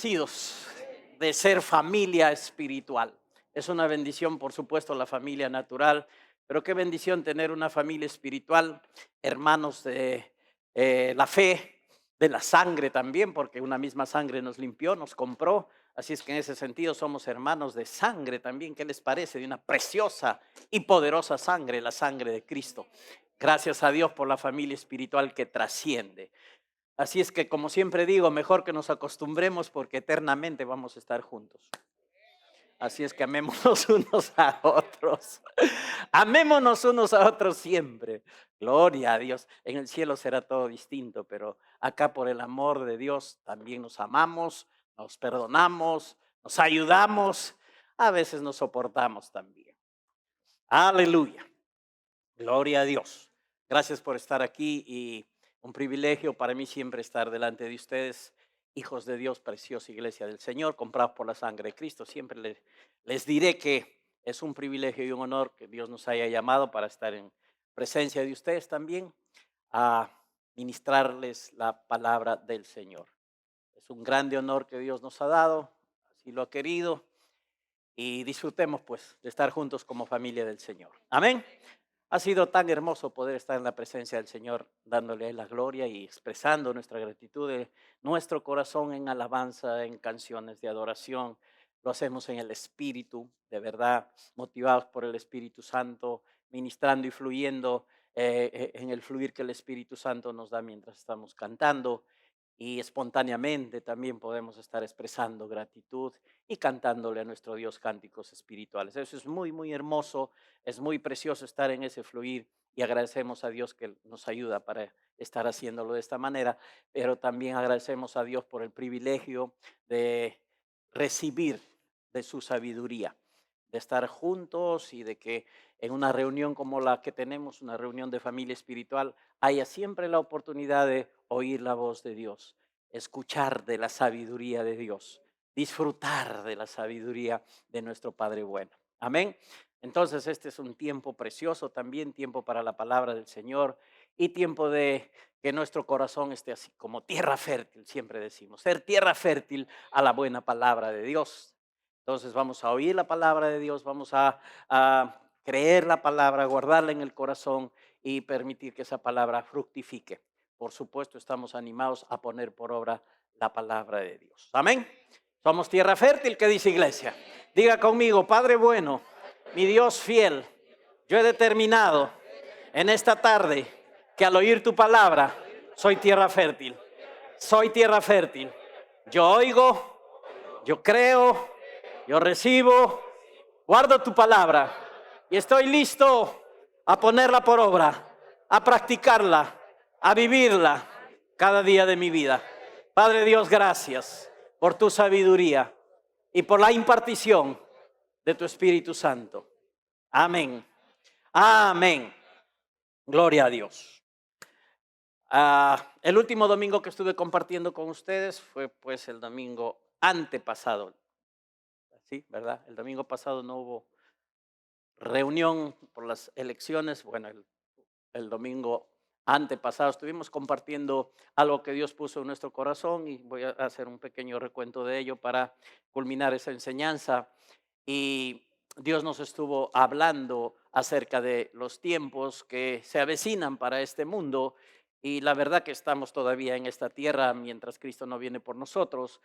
bendecidos de ser familia espiritual. Es una bendición, por supuesto, la familia natural, pero qué bendición tener una familia espiritual, hermanos de la fe, de la sangre también, porque una misma sangre nos limpió, nos compró. Así es que en ese sentido somos hermanos de sangre también. ¿Qué les parece? De una preciosa y poderosa sangre, la sangre de Cristo. Gracias a Dios por la familia espiritual que trasciende. Así es que, como siempre digo, mejor que nos acostumbremos porque eternamente vamos a estar juntos. Así es que amémonos unos a otros. Amémonos unos a otros siempre. Gloria a Dios. En el cielo será todo distinto, pero acá por el amor de Dios también nos amamos, nos perdonamos, nos ayudamos, a veces nos soportamos también. Aleluya. Gloria a Dios. Gracias por estar aquí y un privilegio para mí siempre estar delante de ustedes, hijos de Dios, preciosa iglesia del Señor, comprados por la sangre de Cristo. Siempre les diré que es un privilegio y un honor que Dios nos haya llamado para estar en presencia de ustedes también a ministrarles la palabra del Señor. Es un grande honor que Dios nos ha dado, así lo ha querido, y disfrutemos pues de estar juntos como familia del Señor. Amén. Ha sido tan hermoso poder estar en la presencia del Señor, dándole la gloria y expresando nuestra gratitud de nuestro corazón en alabanza, en canciones de adoración. Lo hacemos en el Espíritu, de verdad, motivados por el Espíritu Santo, ministrando y fluyendo en el fluir que el Espíritu Santo nos da mientras estamos cantando. Y espontáneamente también podemos estar expresando gratitud y cantándole a nuestro Dios cánticos espirituales. Eso es muy, muy hermoso, es muy precioso estar en ese fluir y agradecemos a Dios que nos ayuda para estar haciéndolo de esta manera, pero también agradecemos a Dios por el privilegio de recibir de su sabiduría, de estar juntos y de que en una reunión como la que tenemos, una reunión de familia espiritual, haya siempre la oportunidad de oír la voz de Dios, escuchar de la sabiduría de Dios, disfrutar de la sabiduría de nuestro Padre bueno. Amén. Entonces este es un tiempo precioso también, tiempo para la palabra del Señor y tiempo de que nuestro corazón esté así como tierra fértil, siempre decimos, ser tierra fértil a la buena palabra de Dios. Entonces vamos a oír la palabra de Dios, vamos a creer la palabra, guardarla en el corazón y permitir que esa palabra fructifique. Por supuesto, estamos animados a poner por obra la palabra de Dios. Amén. Somos tierra fértil, ¿qué dice iglesia? Diga conmigo, Padre bueno, mi Dios fiel, yo he determinado en esta tarde que al oír tu palabra soy tierra fértil. Soy tierra fértil. Yo oigo, yo creo, yo recibo, guardo tu palabra y estoy listo a ponerla por obra, a practicarla, a vivirla cada día de mi vida. Padre Dios, gracias por tu sabiduría y por la impartición de tu Espíritu Santo. Amén. Amén. Gloria a Dios. El último domingo que estuve compartiendo con ustedes fue pues el domingo antepasado. Sí, ¿verdad? El domingo pasado no hubo reunión por las elecciones. Bueno, el domingo antepasado estuvimos compartiendo algo que Dios puso en nuestro corazón y voy a hacer un pequeño recuento de ello para culminar esa enseñanza. Y Dios nos estuvo hablando acerca de los tiempos que se avecinan para este mundo y la verdad que estamos todavía en esta tierra mientras Cristo no viene por nosotros,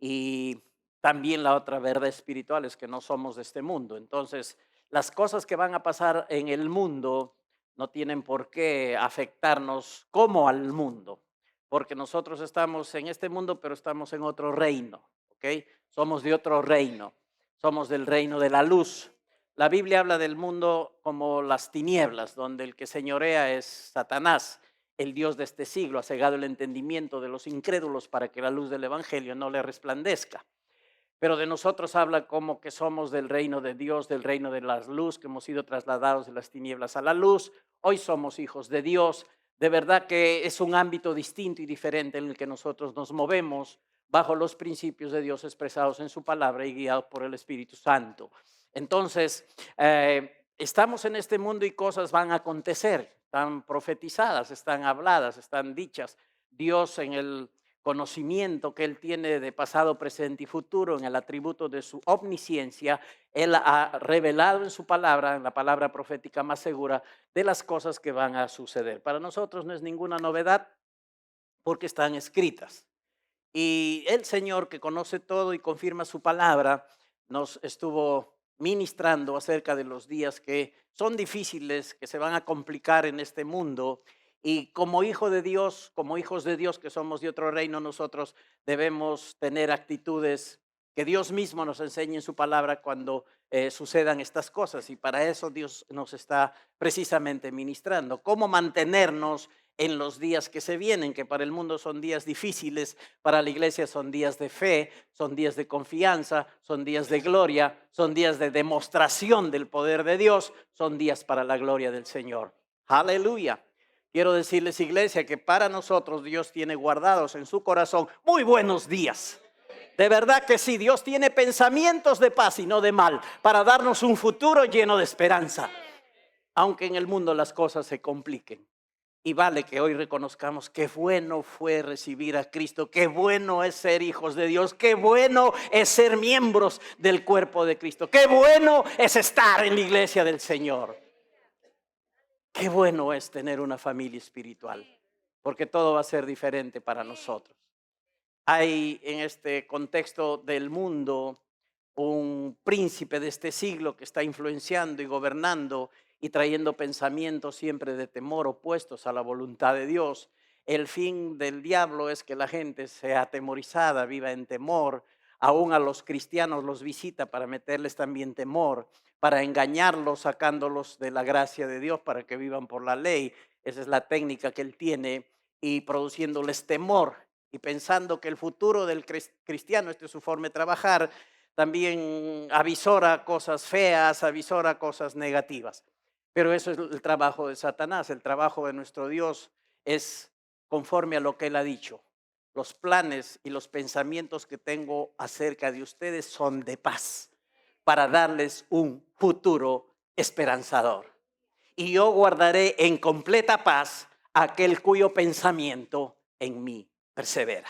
y también la otra verdad espiritual es que no somos de este mundo. Entonces, las cosas que van a pasar en el mundo no tienen por qué afectarnos como al mundo, porque nosotros estamos en este mundo, pero estamos en otro reino, ¿ok? Somos de otro reino, somos del reino de la luz. La Biblia habla del mundo como las tinieblas, donde el que señorea es Satanás, el Dios de este siglo, ha cegado el entendimiento de los incrédulos para que la luz del evangelio no le resplandezca. Pero de nosotros habla como que somos del reino de Dios, del reino de la luz, que hemos sido trasladados de las tinieblas a la luz. Hoy somos hijos de Dios. De verdad que es un ámbito distinto y diferente en el que nosotros nos movemos bajo los principios de Dios expresados en su palabra y guiados por el Espíritu Santo. Entonces, estamos en este mundo y cosas van a acontecer, están profetizadas, están habladas, están dichas. Dios en el conocimiento que Él tiene de pasado, presente y futuro, en el atributo de su omnisciencia, Él ha revelado en su palabra, en la palabra profética más segura, de las cosas que van a suceder. Para nosotros no es ninguna novedad porque están escritas. Y el Señor, que conoce todo y confirma su palabra, nos estuvo ministrando acerca de los días que son difíciles, que se van a complicar en este mundo. Y como hijo de Dios, como hijos de Dios que somos de otro reino, nosotros debemos tener actitudes que Dios mismo nos enseñe en su palabra cuando sucedan estas cosas. Y para eso Dios nos está precisamente ministrando. Cómo mantenernos en los días que se vienen, que para el mundo son días difíciles, para la iglesia son días de fe, son días de confianza, son días de gloria, son días de demostración del poder de Dios, son días para la gloria del Señor. Aleluya. Quiero decirles, iglesia, que para nosotros Dios tiene guardados en su corazón muy buenos días. De verdad que sí, Dios tiene pensamientos de paz y no de mal, para darnos un futuro lleno de esperanza, aunque en el mundo las cosas se compliquen. Y vale que hoy reconozcamos qué bueno fue recibir a Cristo, qué bueno es ser hijos de Dios, qué bueno es ser miembros del cuerpo de Cristo, qué bueno es estar en la iglesia del Señor. Qué bueno es tener una familia espiritual, porque todo va a ser diferente para nosotros. Hay en este contexto del mundo un príncipe de este siglo que está influenciando y gobernando y trayendo pensamientos siempre de temor opuestos a la voluntad de Dios. El fin del diablo es que la gente sea atemorizada, viva en temor. Aún a los cristianos los visita para meterles también temor, para engañarlos, sacándolos de la gracia de Dios para que vivan por la ley. Esa es la técnica que él tiene, y produciéndoles temor y pensando que el futuro del cristiano, esta es su forma de trabajar, también avisora cosas feas, avisora cosas negativas. Pero eso es el trabajo de Satanás. El trabajo de nuestro Dios es conforme a lo que Él ha dicho. Los planes y los pensamientos que tengo acerca de ustedes son de paz, para darles un futuro esperanzador. Y yo guardaré en completa paz aquel cuyo pensamiento en mí persevera.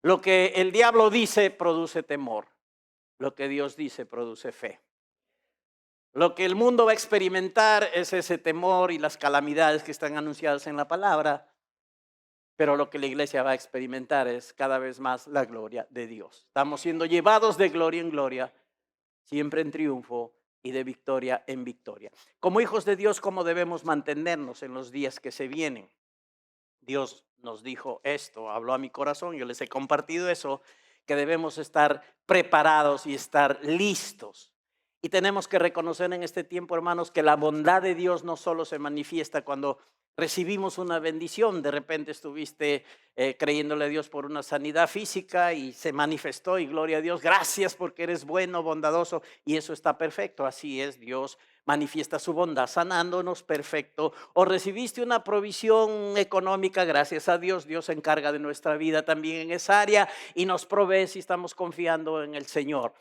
Lo que el diablo dice produce temor. Lo que Dios dice produce fe. Lo que el mundo va a experimentar es ese temor y las calamidades que están anunciadas en la palabra. Pero lo que la iglesia va a experimentar es cada vez más la gloria de Dios. Estamos siendo llevados de gloria en gloria, siempre en triunfo y de victoria en victoria. Como hijos de Dios, ¿cómo debemos mantenernos en los días que se vienen? Dios nos dijo esto, habló a mi corazón, yo les he compartido eso, que debemos estar preparados y estar listos. Y tenemos que reconocer en este tiempo, hermanos, que la bondad de Dios no solo se manifiesta cuando recibimos una bendición. De repente estuviste creyéndole a Dios por una sanidad física y se manifestó, y gloria a Dios, gracias porque eres bueno, bondadoso, y eso está perfecto. Así es, Dios manifiesta su bondad sanándonos, perfecto. O recibiste una provisión económica, gracias a Dios, Dios se encarga de nuestra vida también en esa área y nos provee si estamos confiando en el Señor.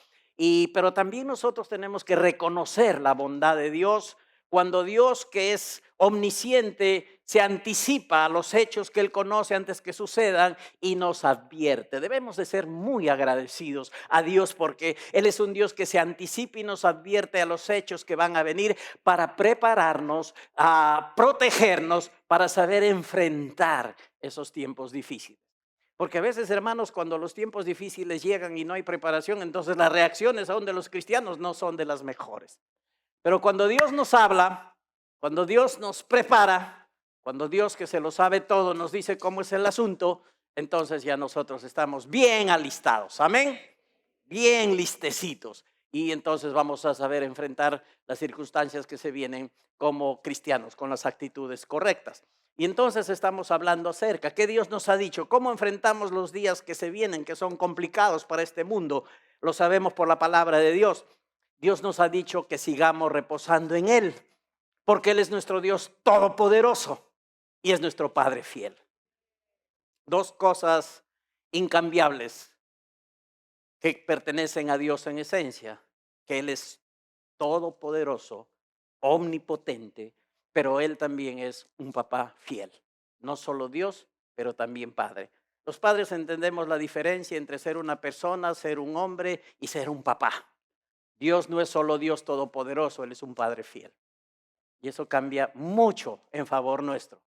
Pero también nosotros tenemos que reconocer la bondad de Dios cuando Dios, que es omnisciente, se anticipa a los hechos que Él conoce antes que sucedan y nos advierte. Debemos de ser muy agradecidos a Dios porque Él es un Dios que se anticipa y nos advierte a los hechos que van a venir para prepararnos, a protegernos, para saber enfrentar esos tiempos difíciles. Porque a veces, hermanos, cuando los tiempos difíciles llegan y no hay preparación, entonces las reacciones aún de los cristianos no son de las mejores. Pero cuando Dios nos habla, cuando Dios nos prepara, cuando Dios, que se lo sabe todo, nos dice cómo es el asunto, entonces ya nosotros estamos bien alistados. Amén. Bien listecitos. Y entonces vamos a saber enfrentar las circunstancias que se vienen como cristianos, con las actitudes correctas. Y entonces estamos hablando acerca, ¿qué Dios nos ha dicho? ¿Cómo enfrentamos los días que se vienen, que son complicados para este mundo? Lo sabemos por la palabra de Dios. Dios nos ha dicho que sigamos reposando en Él, porque Él es nuestro Dios todopoderoso y es nuestro Padre fiel. Dos cosas incambiables que pertenecen a Dios en esencia, que Él es todopoderoso, omnipotente, pero Él también es un papá fiel. No solo Dios, pero también Padre. Los padres entendemos la diferencia entre ser una persona, ser un hombre y ser un papá. Dios no es solo Dios todopoderoso, Él es un Padre fiel. Y eso cambia mucho en favor nuestro.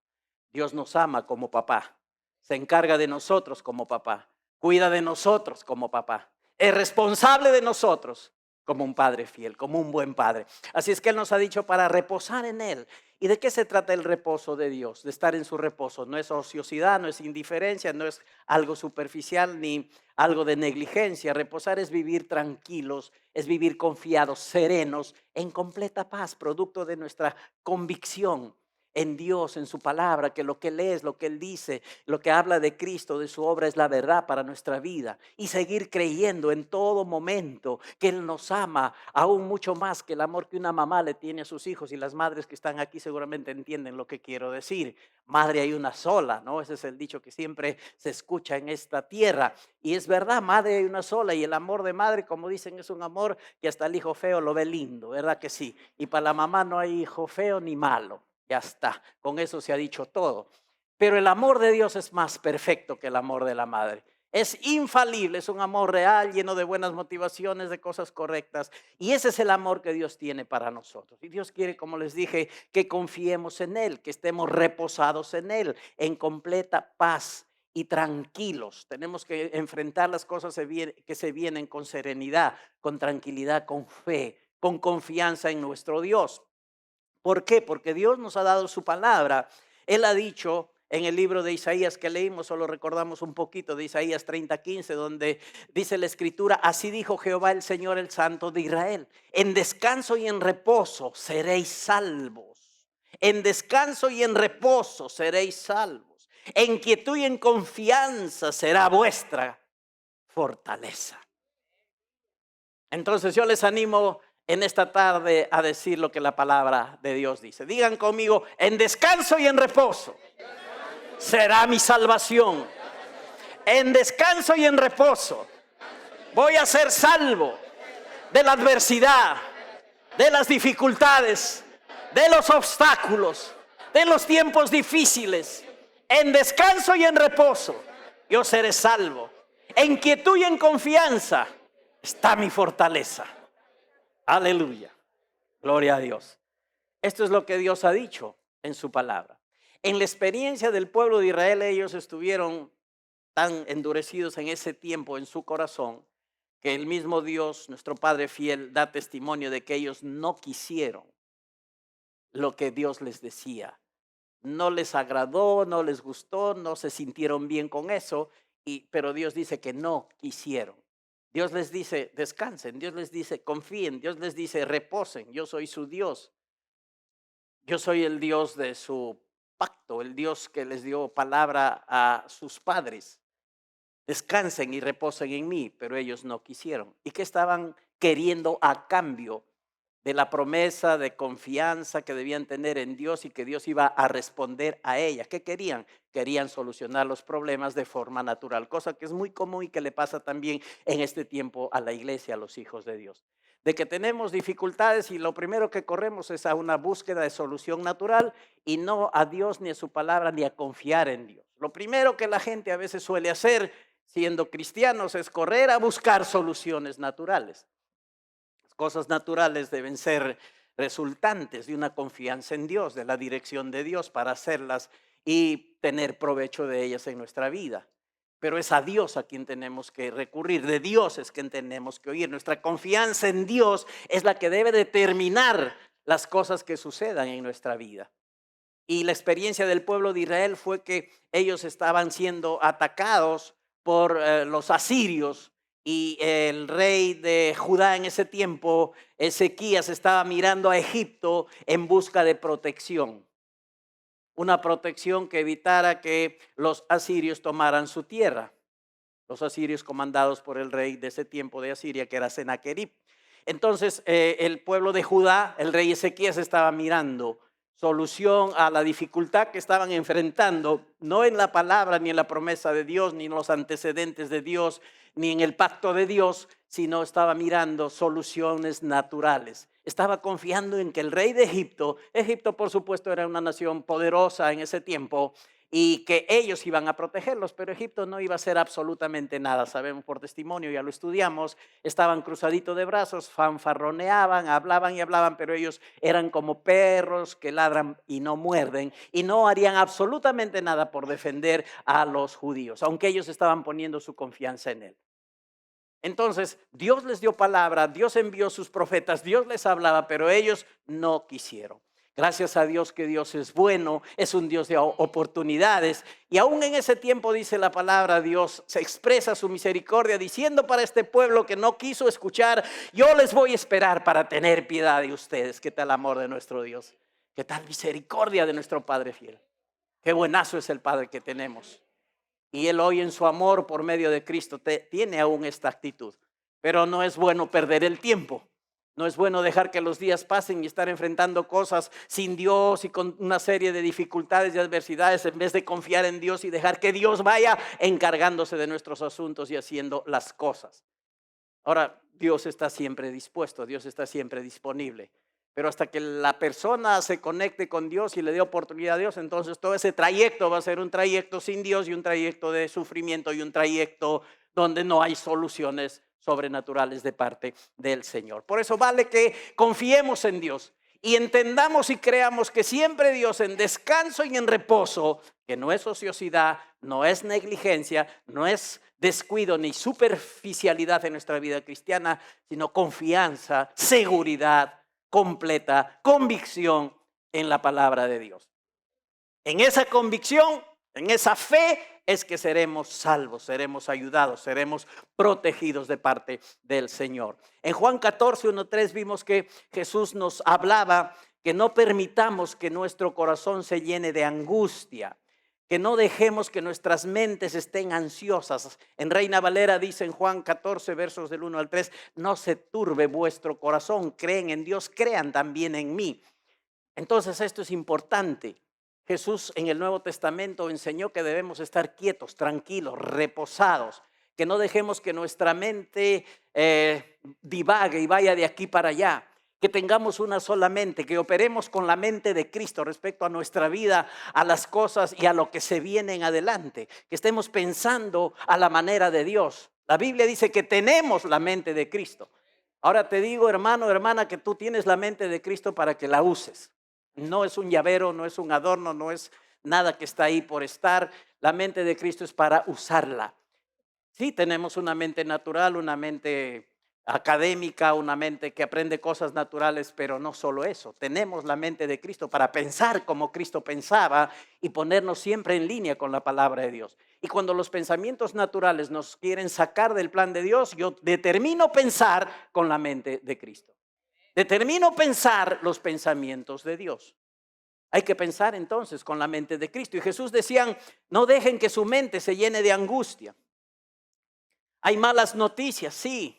Dios nos ama como papá, se encarga de nosotros como papá, cuida de nosotros como papá, es responsable de nosotros como un padre fiel, como un buen padre. Así es que Él nos ha dicho para reposar en Él. ¿Y de qué se trata el reposo de Dios? De estar en su reposo. No es ociosidad, no es indiferencia, no es algo superficial ni algo de negligencia. Reposar es vivir tranquilos, es vivir confiados, serenos, en completa paz, producto de nuestra convicción en Dios, en su palabra, que lo que Él es, lo que Él dice, lo que habla de Cristo, de su obra es la verdad para nuestra vida. Y seguir creyendo en todo momento que Él nos ama aún mucho más que el amor que una mamá le tiene a sus hijos. Y las madres que están aquí seguramente entienden lo que quiero decir. Madre hay una sola, ¿no? Ese es el dicho que siempre se escucha en esta tierra. Y es verdad, madre hay una sola. Y el amor de madre, como dicen, es un amor que hasta el hijo feo lo ve lindo, ¿verdad que sí? Y para la mamá no hay hijo feo ni malo. Ya está, con eso se ha dicho todo. Pero el amor de Dios es más perfecto que el amor de la madre. Es infalible, es un amor real, lleno de buenas motivaciones, de cosas correctas. Y ese es el amor que Dios tiene para nosotros. Y Dios quiere, como les dije, que confiemos en Él, que estemos reposados en Él, en completa paz y tranquilos. Tenemos que enfrentar las cosas que se vienen con serenidad, con tranquilidad, con fe, con confianza en nuestro Dios. ¿Por qué? Porque Dios nos ha dado su palabra. Él ha dicho en el libro de Isaías que leímos, solo recordamos un poquito de Isaías 30:15, donde dice la escritura: así dijo Jehová el Señor, el Santo de Israel, en descanso y en reposo seréis salvos. En descanso y en reposo seréis salvos. En quietud y en confianza será vuestra fortaleza. Entonces yo les animo en esta tarde a decir lo que la palabra de Dios dice. Digan conmigo: en descanso y en reposo será mi salvación. En descanso y en reposo voy a ser salvo de la adversidad, de las dificultades, de los obstáculos, de los tiempos difíciles. En descanso y en reposo yo seré salvo. En quietud y en confianza está mi fortaleza. Aleluya, gloria a Dios. Esto es lo que Dios ha dicho en su palabra. En la experiencia del pueblo de Israel, ellos estuvieron tan endurecidos en ese tiempo en su corazón, que el mismo Dios, nuestro Padre fiel, da testimonio de que ellos no quisieron lo que Dios les decía. No les agradó, no les gustó, no se sintieron bien con eso, pero Dios dice que no quisieron. Dios les dice: descansen, Dios les dice: confíen, Dios les dice: reposen, yo soy su Dios. Yo soy el Dios de su pacto, el Dios que les dio palabra a sus padres. Descansen y reposen en mí, pero ellos no quisieron. ¿Y qué estaban queriendo a cambio de la promesa de confianza que debían tener en Dios y que Dios iba a responder a ella? ¿Qué querían? Querían solucionar los problemas de forma natural, cosa que es muy común y que le pasa también en este tiempo a la iglesia, a los hijos de Dios. De que tenemos dificultades y lo primero que corremos es a una búsqueda de solución natural y no a Dios ni a su palabra ni a confiar en Dios. Lo primero que la gente a veces suele hacer siendo cristianos es correr a buscar soluciones naturales. Cosas naturales deben ser resultantes de una confianza en Dios, de la dirección de Dios para hacerlas y tener provecho de ellas en nuestra vida. Pero es a Dios a quien tenemos que recurrir, de Dios es quien tenemos que oír. Nuestra confianza en Dios es la que debe determinar las cosas que sucedan en nuestra vida. Y la experiencia del pueblo de Israel fue que ellos estaban siendo atacados por los asirios. Y el rey de Judá en ese tiempo, Ezequías, estaba mirando a Egipto en busca de protección. Una protección que evitara que los asirios tomaran su tierra. Los asirios comandados por el rey de ese tiempo de Asiria, que era Sennacherib. Entonces el pueblo de Judá, el rey Ezequías, estaba mirando solución a la dificultad que estaban enfrentando, no en la palabra, ni en la promesa de Dios, ni en los antecedentes de Dios, ni en el pacto de Dios, sino estaba mirando soluciones naturales. estaba confiando en que el rey de Egipto por supuesto era una nación poderosa en ese tiempo, y que ellos iban a protegerlos, pero Egipto no iba a hacer absolutamente nada. Sabemos por testimonio, ya lo estudiamos, estaban cruzaditos de brazos, fanfarroneaban, hablaban y hablaban, pero ellos eran como perros que ladran y no muerden, y no harían absolutamente nada por defender a los judíos, aunque ellos estaban poniendo su confianza en él. Entonces, Dios les dio palabra, Dios envió sus profetas, Dios les hablaba, pero ellos no quisieron. Gracias a Dios que Dios es bueno, es un Dios de oportunidades. Y aún en ese tiempo, dice la palabra, Dios se expresa su misericordia diciendo para este pueblo que no quiso escuchar: yo les voy a esperar para tener piedad de ustedes. ¿Qué tal amor de nuestro Dios? ¿Qué tal misericordia de nuestro Padre fiel? Qué buenazo es el Padre que tenemos. Y Él hoy en su amor por medio de Cristo tiene aún esta actitud. Pero no es bueno perder el tiempo. No es bueno dejar que los días pasen y estar enfrentando cosas sin Dios y con una serie de dificultades y adversidades, en vez de confiar en Dios y dejar que Dios vaya encargándose de nuestros asuntos y haciendo las cosas. Ahora, Dios está siempre dispuesto, Dios está siempre disponible. Pero hasta que la persona se conecte con Dios y le dé oportunidad a Dios, entonces todo ese trayecto va a ser un trayecto sin Dios y un trayecto de sufrimiento y un trayecto donde no hay soluciones sobrenaturales de parte del Señor. Por eso vale que confiemos en Dios y entendamos y creamos que siempre Dios, en descanso y en reposo, que no es ociosidad, no es negligencia, no es descuido ni superficialidad en nuestra vida cristiana, sino confianza, seguridad completa, convicción en la palabra de Dios. En esa convicción, en esa fe, es que seremos salvos, seremos ayudados, seremos protegidos de parte del Señor. En Juan 14, 1-3 vimos que Jesús nos hablaba que no permitamos que nuestro corazón se llene de angustia, que no dejemos que nuestras mentes estén ansiosas. En Reina Valera dice en Juan 14, versos del 1-3, no se turbe vuestro corazón, creen en Dios, crean también en mí. Entonces esto es importante. Jesús en el Nuevo Testamento enseñó que debemos estar quietos, tranquilos, reposados, que no dejemos que nuestra mente divague y vaya de aquí para allá. Que tengamos una sola mente, que operemos con la mente de Cristo respecto a nuestra vida, a las cosas y a lo que se viene en adelante. Que estemos pensando a la manera de Dios. La Biblia dice que tenemos la mente de Cristo. Ahora te digo, hermano, hermana, que tú tienes la mente de Cristo para que la uses. No es un llavero, no es un adorno, no es nada que está ahí por estar. La mente de Cristo es para usarla. Sí, tenemos una mente natural, una mente académica, una mente que aprende cosas naturales, pero no solo eso. Tenemos la mente de Cristo para pensar como Cristo pensaba y ponernos siempre en línea con la palabra de Dios. Y cuando los pensamientos naturales nos quieren sacar del plan de Dios, yo determino pensar con la mente de Cristo. Determino pensar los pensamientos de Dios. Hay que pensar entonces con la mente de Cristo. Y Jesús decía, no dejen que su mente se llene de angustia. Hay malas noticias, sí.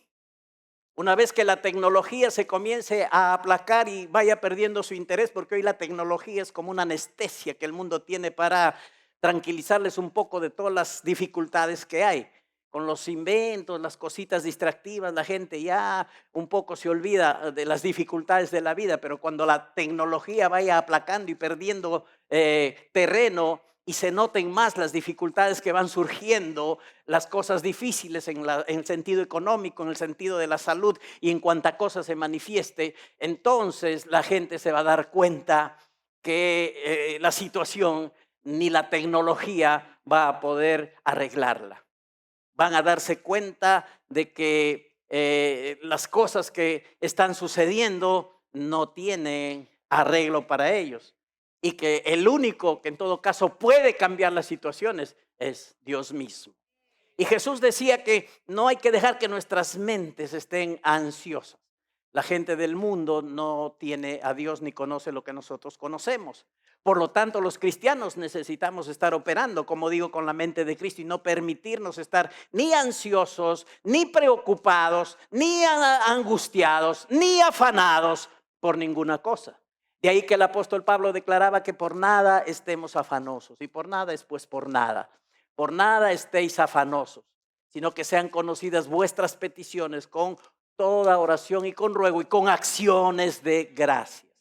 Una vez que la tecnología se comience a aplacar y vaya perdiendo su interés, porque hoy la tecnología es como una anestesia que el mundo tiene para tranquilizarles un poco de todas las dificultades que hay. Con los inventos, las cositas distractivas, la gente ya un poco se olvida de las dificultades de la vida, pero cuando la tecnología vaya aplacando y perdiendo terreno, y se noten más las dificultades que van surgiendo, las cosas difíciles en el sentido económico, en el sentido de la salud y en cuanta cosa se manifieste, entonces la gente se va a dar cuenta que la situación ni la tecnología va a poder arreglarla. Van a darse cuenta de que las cosas que están sucediendo no tienen arreglo para ellos. Y que el único que en todo caso puede cambiar las situaciones es Dios mismo. Y Jesús decía que no hay que dejar que nuestras mentes estén ansiosas. La gente del mundo no tiene a Dios ni conoce lo que nosotros conocemos. Por lo tanto, los cristianos necesitamos estar operando, como digo, con la mente de Cristo y no permitirnos estar ni ansiosos, ni preocupados, ni angustiados, ni afanados por ninguna cosa. De ahí que el apóstol Pablo declaraba que por nada estemos afanosos. Y por nada es pues por nada. Por nada estéis afanosos, sino que sean conocidas vuestras peticiones con toda oración y con ruego y con acciones de gracias.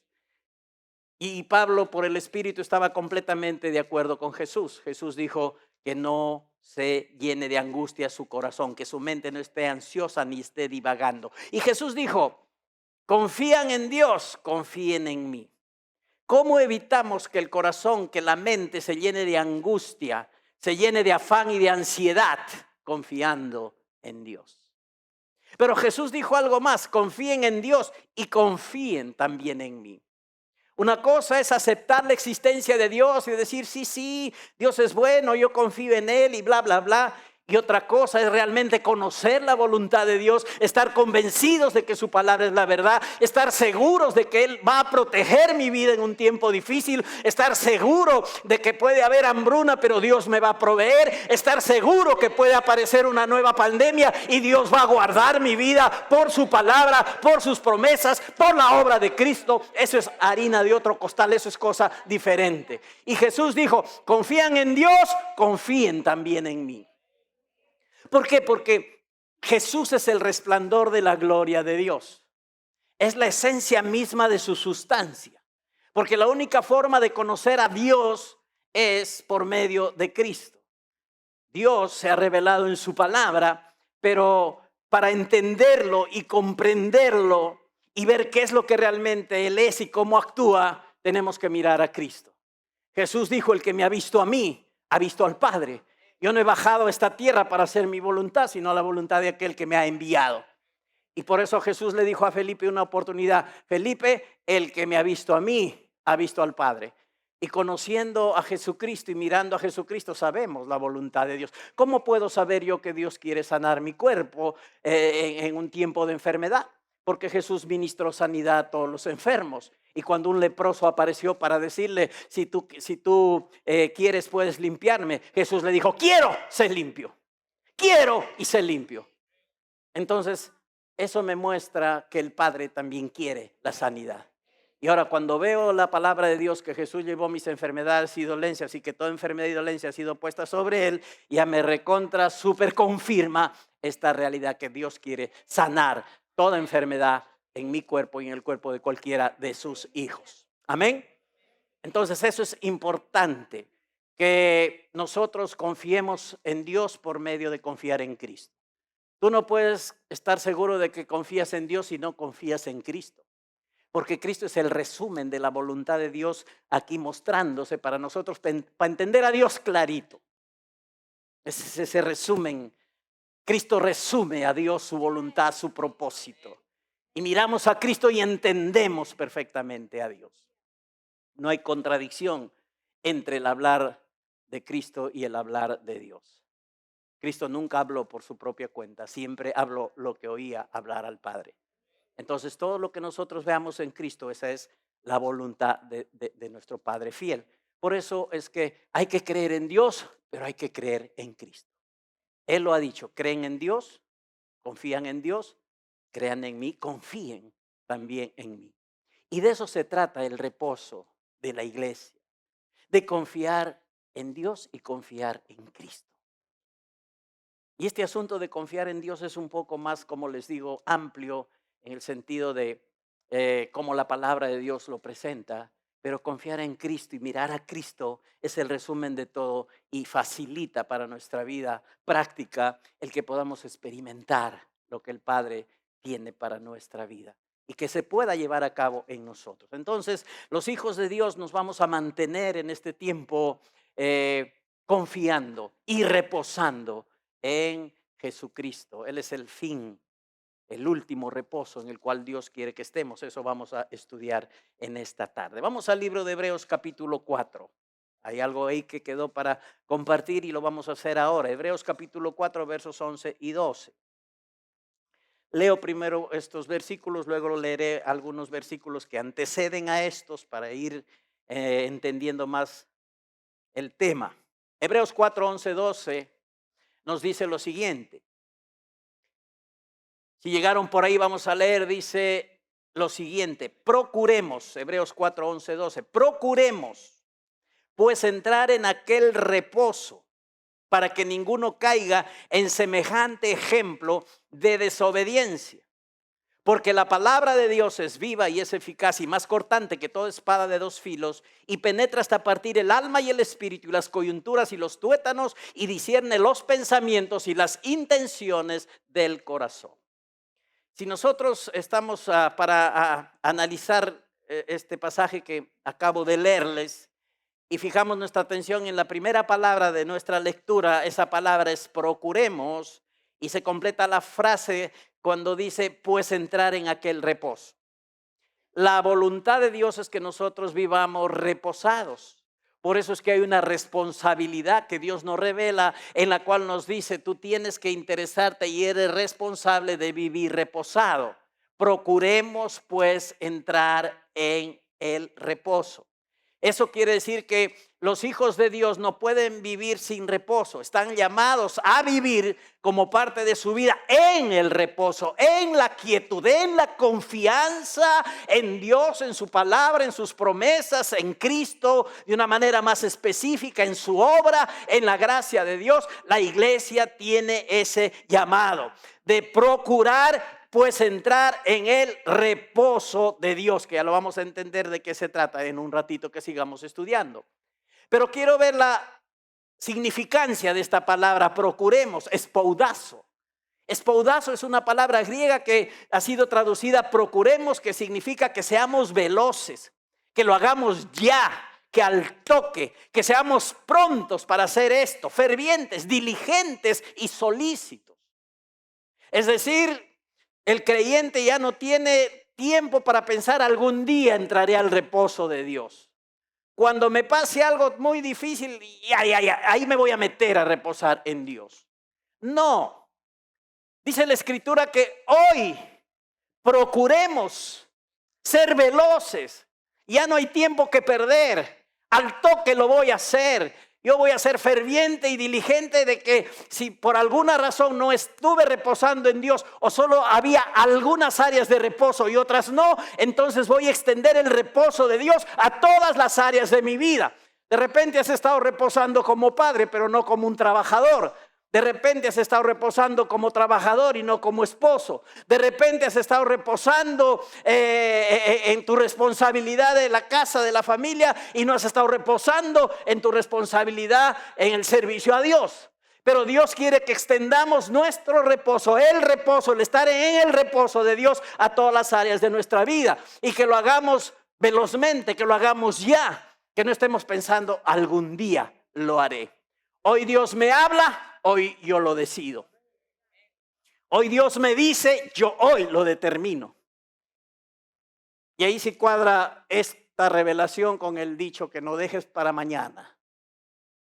Y Pablo, por el Espíritu, estaba completamente de acuerdo con Jesús. Jesús dijo que no se llene de angustia su corazón, que su mente no esté ansiosa ni esté divagando. Y Jesús dijo, confían en Dios, confíen en mí. ¿Cómo evitamos que el corazón, que la mente se llene de angustia, se llene de afán y de ansiedad? Confiando en Dios. Pero Jesús dijo algo más, confíen en Dios y confíen también en mí. Una cosa es aceptar la existencia de Dios y decir, sí, Dios es bueno, yo confío en Él y bla, bla, bla. Y otra cosa es realmente conocer la voluntad de Dios, estar convencidos de que su palabra es la verdad, estar seguros de que Él va a proteger mi vida en un tiempo difícil, estar seguro de que puede haber hambruna, pero Dios me va a proveer, estar seguro que puede aparecer una nueva pandemia y Dios va a guardar mi vida por su palabra, por sus promesas, por la obra de Cristo. Eso es harina de otro costal, eso es cosa diferente. Y Jesús dijo, confían en Dios, confíen también en mí. ¿Por qué? Porque Jesús es el resplandor de la gloria de Dios. Es la esencia misma de su sustancia. Porque la única forma de conocer a Dios es por medio de Cristo. Dios se ha revelado en su palabra, pero para entenderlo y comprenderlo y ver qué es lo que realmente Él es y cómo actúa, tenemos que mirar a Cristo. Jesús dijo, el que me ha visto a mí, ha visto al Padre. Yo no he bajado a esta tierra para hacer mi voluntad, sino la voluntad de aquel que me ha enviado. Y por eso Jesús le dijo a Felipe una oportunidad, Felipe, el que me ha visto a mí, ha visto al Padre. Y conociendo a Jesucristo y mirando a Jesucristo sabemos la voluntad de Dios. ¿Cómo puedo saber yo que Dios quiere sanar mi cuerpo en un tiempo de enfermedad? Porque Jesús ministró sanidad a todos los enfermos. Y cuando un leproso apareció para decirle, si tú quieres puedes limpiarme, Jesús le dijo, quiero ser limpio. Quiero y ser limpio. Entonces, eso me muestra que el Padre también quiere la sanidad. Y ahora cuando veo la palabra de Dios que Jesús llevó mis enfermedades y dolencias y que toda enfermedad y dolencia ha sido puesta sobre Él, ya me recontra, súper confirma esta realidad que Dios quiere sanar toda enfermedad en mi cuerpo y en el cuerpo de cualquiera de sus hijos. Amén. Entonces eso es importante, que nosotros confiemos en Dios por medio de confiar en Cristo. Tú no puedes estar seguro de que confías en Dios si no confías en Cristo. Porque Cristo es el resumen de la voluntad de Dios aquí mostrándose para nosotros, para entender a Dios clarito. Es ese resumen. Cristo resume a Dios su voluntad, su propósito. Y miramos a Cristo y entendemos perfectamente a Dios. No hay contradicción entre el hablar de Cristo y el hablar de Dios. Cristo nunca habló por su propia cuenta, siempre habló lo que oía hablar al Padre. Entonces todo lo que nosotros veamos en Cristo, esa es la voluntad de nuestro Padre fiel. Por eso es que hay que creer en Dios, pero hay que creer en Cristo. Él lo ha dicho, creen en Dios, confían en Dios, crean en mí, confíen también en mí. Y de eso se trata el reposo de la iglesia, de confiar en Dios y confiar en Cristo. Y este asunto de confiar en Dios es un poco más, como les digo, amplio en el sentido de cómo la palabra de Dios lo presenta, pero confiar en Cristo y mirar a Cristo es el resumen de todo y facilita para nuestra vida práctica el que podamos experimentar lo que el Padre tiene para nuestra vida y que se pueda llevar a cabo en nosotros. Entonces, los hijos de Dios nos vamos a mantener en este tiempo confiando y reposando en Jesucristo. Él es el fin, el último reposo en el cual Dios quiere que estemos. Eso vamos a estudiar en esta tarde. Vamos al libro de Hebreos capítulo 4. Hay algo ahí que quedó para compartir y lo vamos a hacer ahora. Hebreos capítulo 4, versos 11 y 12. Leo primero estos versículos, luego leeré algunos versículos que anteceden a estos para ir entendiendo más el tema. Hebreos 4, 11, 12 nos dice lo siguiente. Si llegaron por ahí, vamos a leer, dice lo siguiente. Procuremos, Hebreos 4, 11, 12. Procuremos, pues, entrar en aquel reposo para que ninguno caiga en semejante ejemplo de desobediencia. Porque la palabra de Dios es viva y es eficaz y más cortante que toda espada de dos filos y penetra hasta partir el alma y el espíritu y las coyunturas y los tuétanos y discierne los pensamientos y las intenciones del corazón. Si nosotros estamos para analizar este pasaje que acabo de leerles y fijamos nuestra atención en la primera palabra de nuestra lectura, esa palabra es procuremos y se completa la frase cuando dice, pues entrar en aquel reposo. La voluntad de Dios es que nosotros vivamos reposados. Por eso es que hay una responsabilidad que Dios nos revela en la cual nos dice, tú tienes que interesarte y eres responsable de vivir reposado. Procuremos pues entrar en el reposo. Eso quiere decir que los hijos de Dios no pueden vivir sin reposo. Están llamados a vivir como parte de su vida en el reposo, en la quietud, en la confianza en Dios, en su palabra, en sus promesas, en Cristo, de una manera más específica, en su obra, en la gracia de Dios. La iglesia tiene ese llamado de procurar pues entrar en el reposo de Dios, que ya lo vamos a entender de qué se trata en un ratito que sigamos estudiando. Pero quiero ver la significancia de esta palabra, procuremos, espoudazo. Espoudazo es una palabra griega que ha sido traducida procuremos, que significa que seamos veloces, que lo hagamos ya, que al toque, que seamos prontos para hacer esto, fervientes, diligentes y solícitos. Es decir, el creyente ya no tiene tiempo para pensar algún día entraré al reposo de Dios. Cuando me pase algo muy difícil, ahí me voy a meter a reposar en Dios. No, dice la Escritura que hoy procuremos ser veloces. Ya no hay tiempo que perder. Al toque lo voy a hacer. Yo voy a ser ferviente y diligente de que si por alguna razón no estuve reposando en Dios o solo había algunas áreas de reposo y otras no, entonces voy a extender el reposo de Dios a todas las áreas de mi vida. De repente has estado reposando como padre, pero no como un trabajador. De repente has estado reposando como trabajador y no como esposo. De repente has estado reposando en tu responsabilidad de la casa, de la familia, y no has estado reposando en tu responsabilidad en el servicio a Dios. Pero Dios quiere que extendamos nuestro reposo, el estar en el reposo de Dios a todas las áreas de nuestra vida. Y que lo hagamos velozmente, que lo hagamos ya, que no estemos pensando algún día lo haré. Hoy Dios me habla. Hoy yo lo decido. Hoy Dios me dice, yo hoy lo determino. Y ahí se cuadra esta revelación con el dicho que no dejes para mañana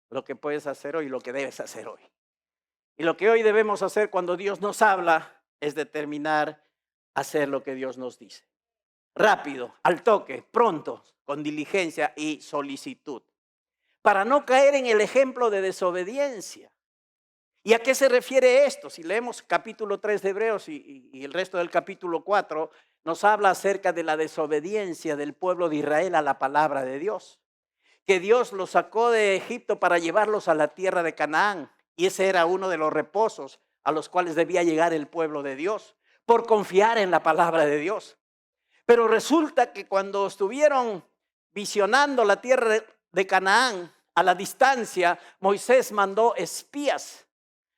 lo que puedes hacer hoy, lo que debes hacer hoy. Y lo que hoy debemos hacer cuando Dios nos habla es determinar hacer lo que Dios nos dice. Rápido, al toque, pronto, con diligencia y solicitud. Para no caer en el ejemplo de desobediencia. ¿Y a qué se refiere esto? Si leemos capítulo 3 de Hebreos y el resto del capítulo 4, nos habla acerca de la desobediencia del pueblo de Israel a la palabra de Dios. Que Dios los sacó de Egipto para llevarlos a la tierra de Canaán. Y ese era uno de los reposos a los cuales debía llegar el pueblo de Dios, por confiar en la palabra de Dios. Pero resulta que cuando estuvieron visionando la tierra de Canaán a la distancia, Moisés mandó espías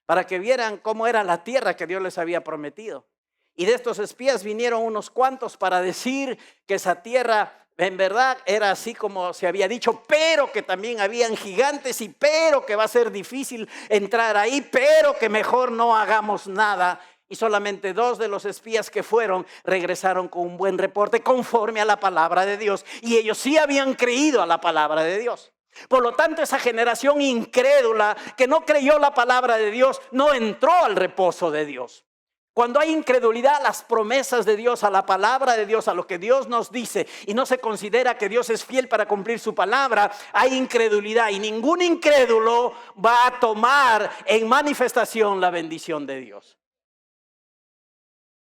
para que vieran cómo era la tierra que Dios les había prometido. Y de estos espías vinieron unos cuantos para decir que esa tierra en verdad era así como se había dicho, pero que también habían gigantes y pero que va a ser difícil entrar ahí, pero que mejor no hagamos nada. Y solamente 2 de los espías que fueron regresaron con un buen reporte conforme a la palabra de Dios. Y ellos sí habían creído a la palabra de Dios. Por lo tanto, esa generación incrédula que no creyó la palabra de Dios no entró al reposo de Dios. Cuando hay incredulidad a las promesas de Dios, a la palabra de Dios, a lo que Dios nos dice y no se considera que Dios es fiel para cumplir su palabra, hay incredulidad y ningún incrédulo va a tomar en manifestación la bendición de Dios.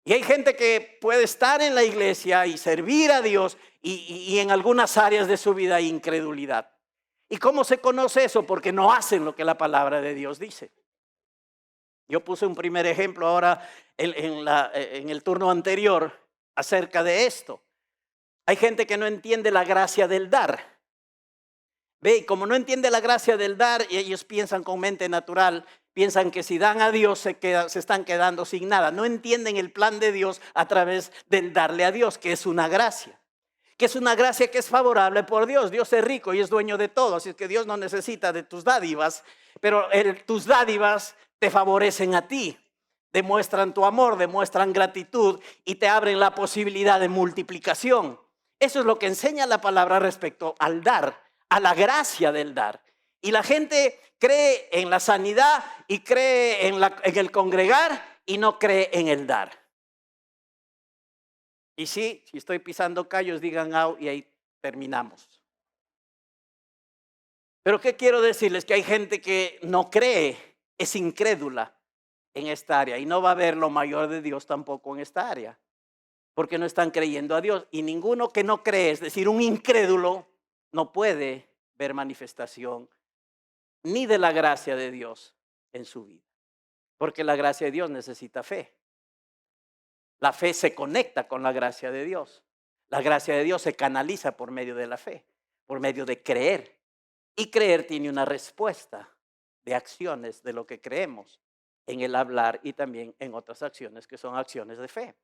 Y hay gente que puede estar en la iglesia y servir a Dios y en algunas áreas de su vida hay incredulidad. ¿Y cómo se conoce eso? Porque no hacen lo que la palabra de Dios dice. Yo puse un primer ejemplo ahora en el turno anterior acerca de esto. Hay gente que no entiende la gracia del dar. Ve, y como no entiende la gracia del dar, y ellos piensan con mente natural, piensan que si dan a Dios se están quedando sin nada. No entienden el plan de Dios a través del darle a Dios, que es una gracia. Que es una gracia que es favorable por Dios. Dios es rico y es dueño de todo, así que Dios no necesita de tus dádivas, pero tus dádivas te favorecen a ti, demuestran tu amor, demuestran gratitud y te abren la posibilidad de multiplicación. Eso es lo que enseña la palabra respecto al dar, a la gracia del dar. Y la gente cree en la sanidad y cree en el congregar y no cree en el dar. Y sí, si estoy pisando callos, digan au y ahí terminamos. Pero ¿qué quiero decirles? Que hay gente que no cree, es incrédula en esta área y no va a ver lo mayor de Dios tampoco en esta área, porque no están creyendo a Dios. Y ninguno que no cree, es decir, un incrédulo, no puede ver manifestación ni de la gracia de Dios en su vida, porque la gracia de Dios necesita fe. La fe se conecta con la gracia de Dios. La gracia de Dios se canaliza por medio de la fe, por medio de creer. Y creer tiene una respuesta de acciones de lo que creemos en el hablar y también en otras acciones que son acciones de fe.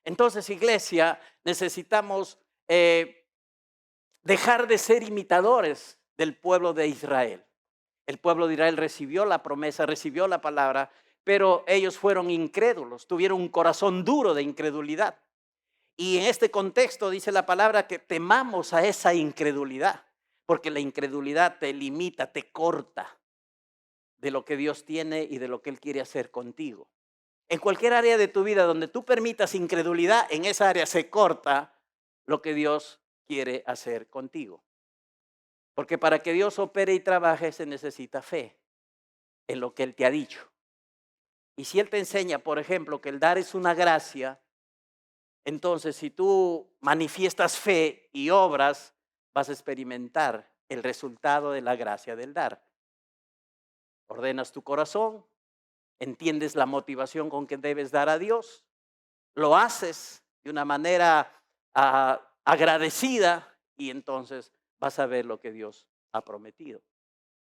Entonces, iglesia, necesitamos dejar de ser imitadores del pueblo de Israel. El pueblo de Israel recibió la promesa, recibió la palabra, pero ellos fueron incrédulos, tuvieron un corazón duro de incredulidad. Y en este contexto dice la palabra que temamos a esa incredulidad, porque la incredulidad te limita, te corta de lo que Dios tiene y de lo que Él quiere hacer contigo. En cualquier área de tu vida donde tú permitas incredulidad, en esa área se corta lo que Dios quiere hacer contigo. Porque para que Dios opere y trabaje se necesita fe en lo que Él te ha dicho. Y si Él te enseña, por ejemplo, que el dar es una gracia, entonces si tú manifiestas fe y obras, vas a experimentar el resultado de la gracia del dar. Ordenas tu corazón, entiendes la motivación con que debes dar a Dios, lo haces de una manera agradecida y entonces vas a ver lo que Dios ha prometido.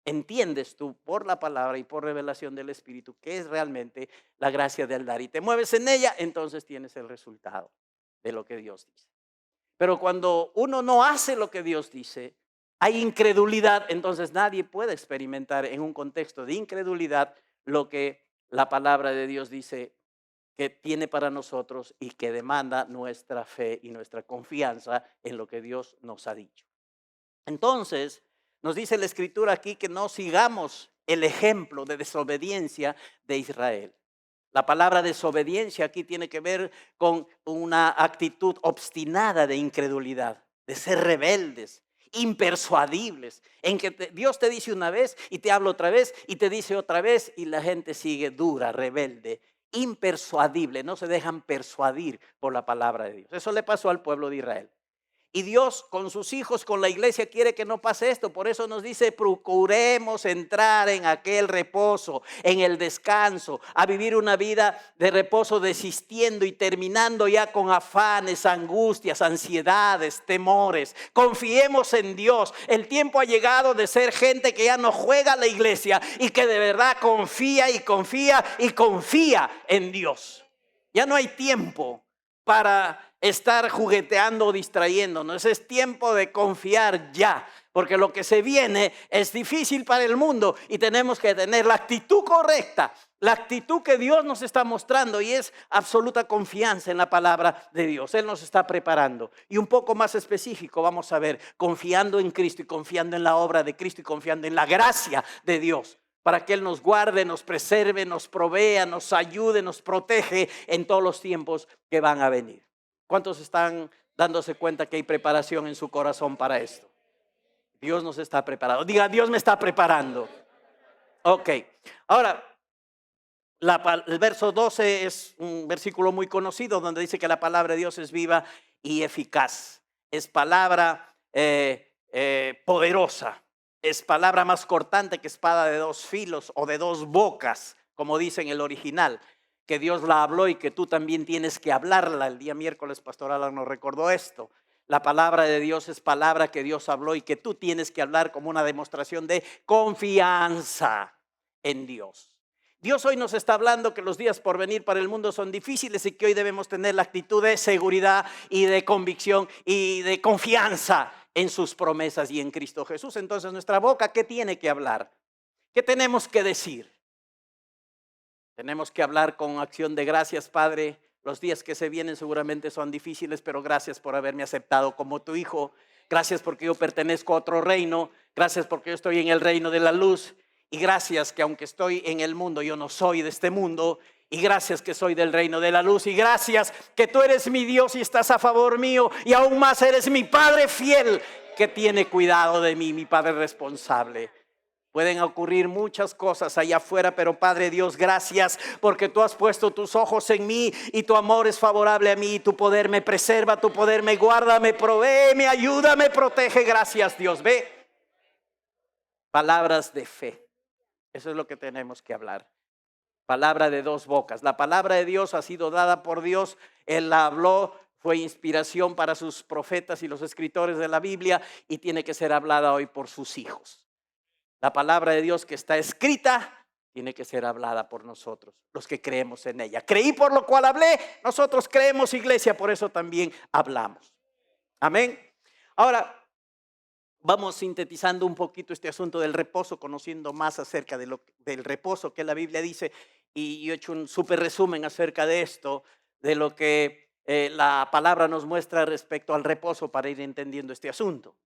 Entiendes tú por la palabra y por revelación del Espíritu que es realmente la gracia del dar y te mueves en ella, entonces tienes el resultado de lo que Dios dice. Pero cuando uno no hace lo que Dios dice, hay incredulidad, entonces nadie puede experimentar en un contexto de incredulidad lo que la palabra de Dios dice que tiene para nosotros y que demanda nuestra fe y nuestra confianza en lo que Dios nos ha dicho. Entonces, nos dice la Escritura aquí que no sigamos el ejemplo de desobediencia de Israel. La palabra desobediencia aquí tiene que ver con una actitud obstinada de incredulidad, de ser rebeldes, impersuadibles, en que Dios te dice una vez y te habla otra vez y te dice otra vez y la gente sigue dura, rebelde, impersuadible, no se dejan persuadir por la palabra de Dios. Eso le pasó al pueblo de Israel. Y Dios con sus hijos, con la iglesia, quiere que no pase esto. Por eso nos dice, procuremos entrar en aquel reposo, en el descanso, a vivir una vida de reposo, desistiendo y terminando ya con afanes, angustias, ansiedades, temores. Confiemos en Dios. El tiempo ha llegado de ser gente que ya no juega a la iglesia y que de verdad confía y confía y confía en Dios. Ya no hay tiempo para estar jugueteando o distrayéndonos. Es tiempo de confiar ya, porque lo que se viene es difícil para el mundo y tenemos que tener la actitud correcta, la actitud que Dios nos está mostrando y es absoluta confianza en la palabra de Dios. Él nos está preparando. Y un poco más específico vamos a ver, confiando en Cristo y confiando en la obra de Cristo y confiando en la gracia de Dios, para que Él nos guarde, nos preserve, nos provea, nos ayude, nos protege en todos los tiempos que van a venir. ¿Cuántos están dándose cuenta que hay preparación en su corazón para esto? Dios nos está preparando. Diga, Dios me está preparando. Ok. Ahora, el verso 12 es un versículo muy conocido donde dice que la palabra de Dios es viva y eficaz. Es palabra poderosa. Es palabra más cortante que espada de dos filos o de dos bocas, como dice en el original. que Dios la habló y que tú también tienes que hablarla. El día miércoles Pastor Alan nos recordó esto. La palabra de Dios es palabra que Dios habló y que tú tienes que hablar como una demostración de confianza en Dios. Dios hoy nos está hablando que los días por venir para el mundo son difíciles y que hoy debemos tener la actitud de seguridad y de convicción y de confianza en sus promesas y en Cristo Jesús. Entonces, nuestra boca, ¿qué tiene que hablar? ¿Qué tenemos que decir? Tenemos que hablar con acción de gracias, Padre. Los días que se vienen seguramente son difíciles, pero gracias por haberme aceptado como tu hijo. Gracias porque yo pertenezco a otro reino. Gracias porque yo estoy en el reino de la luz. Y gracias que aunque estoy en el mundo, yo no soy de este mundo. Y gracias que soy del reino de la luz. Y gracias que tú eres mi Dios y estás a favor mío. Y aún más eres mi Padre fiel que tiene cuidado de mí, mi Padre responsable. Pueden ocurrir muchas cosas allá afuera, pero Padre Dios, gracias porque tú has puesto tus ojos en mí y tu amor es favorable a mí. Tu poder me preserva, tu poder me guarda, me provee, me ayuda, me protege. Gracias, Dios. Ve, palabras de fe. Eso es lo que tenemos que hablar. Palabra de dos bocas. La palabra de Dios ha sido dada por Dios. Él la habló, fue inspiración para sus profetas y los escritores de la Biblia y tiene que ser hablada hoy por sus hijos. La palabra de Dios que está escrita tiene que ser hablada por nosotros, los que creemos en ella. Creí por lo cual hablé, nosotros creemos, iglesia, por eso también hablamos. Amén. Ahora, vamos sintetizando un poquito este asunto del reposo, conociendo más acerca del reposo que la Biblia dice. Y yo he hecho un súper resumen acerca de esto, de lo que la palabra nos muestra respecto al reposo para ir entendiendo este asunto.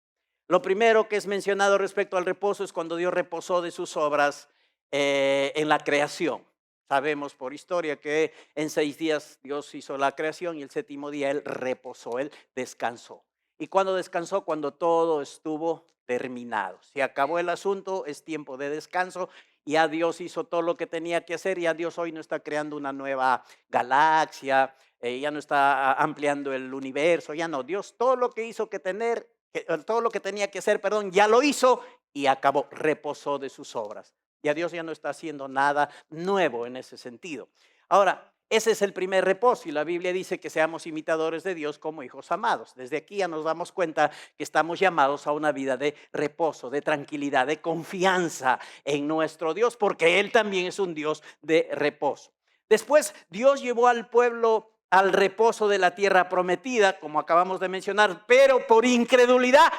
Lo primero que es mencionado respecto al reposo es cuando Dios reposó de sus obras en la creación. Sabemos por historia que en 6 días Dios hizo la creación y el 7º día Él reposó, Él descansó. ¿Y cuando descansó? Cuando todo estuvo terminado. Se acabó el asunto, es tiempo de descanso. Ya Dios hizo todo lo que tenía que hacer. Ya Dios hoy no está creando una nueva galaxia, ya no está ampliando el universo, ya no. Dios todo lo que todo lo que tenía que hacer, ya lo hizo y acabó, reposó de sus obras. Ya Dios ya no está haciendo nada nuevo en ese sentido. Ahora, ese es el primer reposo y la Biblia dice que seamos imitadores de Dios como hijos amados. Desde aquí ya nos damos cuenta que estamos llamados a una vida de reposo, de tranquilidad, de confianza en nuestro Dios, porque Él también es un Dios de reposo. Después, Dios llevó al pueblo al reposo de la tierra prometida, como acabamos de mencionar, pero por incredulidad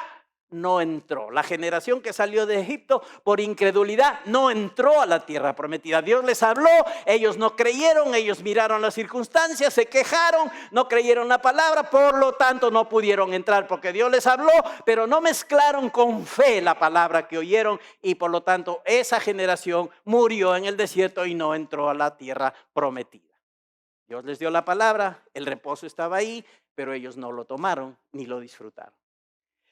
no entró. La generación que salió de Egipto por incredulidad no entró a la tierra prometida. Dios les habló, ellos no creyeron, ellos miraron las circunstancias, se quejaron, no creyeron la palabra, por lo tanto no pudieron entrar porque Dios les habló, pero no mezclaron con fe la palabra que oyeron y por lo tanto esa generación murió en el desierto y no entró a la tierra prometida. Dios les dio la palabra, el reposo estaba ahí, pero ellos no lo tomaron ni lo disfrutaron.